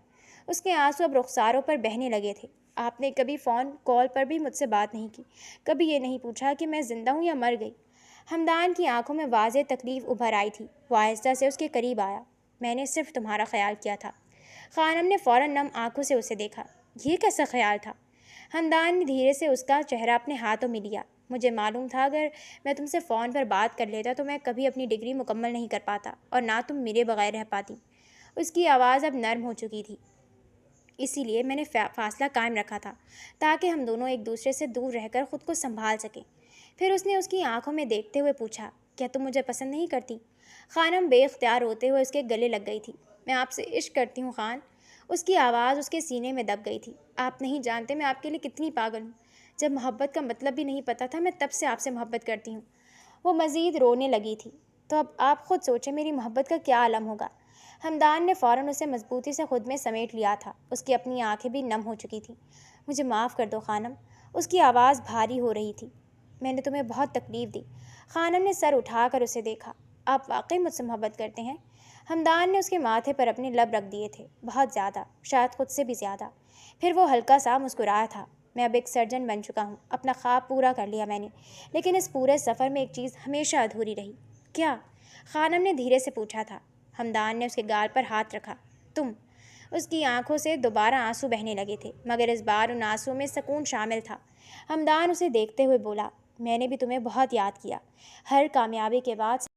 S1: اس کے آنسو اب رخساروں پر بہنے لگے تھے۔ آپ نے کبھی فون کال پر بھی مجھ سے بات نہیں کی، کبھی یہ نہیں پوچھا کہ میں زندہ ہوں یا مر گئی۔ ہمدان کی آنکھوں میں واضح تکلیف ابھر آئی تھی۔ وہ آہستہ سے اس کے قریب آیا۔ میں نے صرف تمہارا خیال کیا تھا۔ خانم نے فوراً نم آنکھوں سے اسے دیکھا۔ یہ کیسا خیال تھا؟ ہمدان نے دھیرے سے اس کا چہرہ اپنے ہاتھوں میں لیا۔ مجھے معلوم تھا اگر میں تم سے فون پر بات کر لیتا تو میں کبھی اپنی ڈگری مکمل نہیں کر پاتا اور نہ تم میرے بغیر رہ پاتی۔ اس کی آواز اب نرم ہو چکی تھی۔ اسی لیے میں نے فاصلہ قائم رکھا تھا تاکہ ہم دونوں ایک دوسرے سے دور رہ کر خود کو سنبھال سکیں۔ پھر اس نے اس کی آنکھوں میں دیکھتے ہوئے پوچھا، کیا تم مجھے پسند نہیں کرتی؟ خانم بے اختیار ہوتے ہوئے اس کے گلے لگ گئی تھی۔ میں آپ سے عشق کرتی ہوں خان۔ اس کی آواز اس کے سینے میں دب گئی تھی۔ آپ نہیں جانتے میں آپ کے لیے کتنی پاگل ہوں۔ جب محبت کا مطلب بھی نہیں پتہ تھا میں تب سے آپ سے محبت کرتی ہوں۔ وہ مزید رونے لگی تھی۔ تو اب آپ خود سوچیں میری محبت کا کیا عالم ہوگا۔ ہمدان نے فوراً اسے مضبوطی سے خود میں سمیٹ لیا تھا۔ اس کی اپنی آنکھیں بھی نم ہو چکی تھیں۔ مجھے معاف کر دو خانم۔ اس کی آواز بھاری ہو رہی تھی۔ میں نے تمہیں بہت تکلیف دی۔ خانم نے سر اٹھا کر اسے دیکھا۔ آپ واقعی مجھ سے محبت کرتے ہیں؟ ہمدان نے اس کے ماتھے پر اپنے لب رکھ دیے تھے، بہت زیادہ، شاید خود سے بھی زیادہ۔ پھر وہ ہلکا سا مسکرایا تھا۔ میں اب ایک سرجن بن چکا ہوں، اپنا خواب پورا کر لیا میں نے، لیکن اس پورے سفر میں ایک چیز ہمیشہ ادھوری رہی۔ کیا؟ خانم نے دھیرے سے پوچھا تھا۔ ہمدان نے اس کے گال پر ہاتھ رکھا۔ تم۔ اس کی آنکھوں سے دوبارہ آنسو بہنے لگے تھے، مگر اس بار ان آنسو میں سکون شامل تھا۔ ہمدان اسے دیکھتے ہوئے بولا، میں نے بھی تمہیں بہت یاد کیا۔ ہر کامیابی کے بعد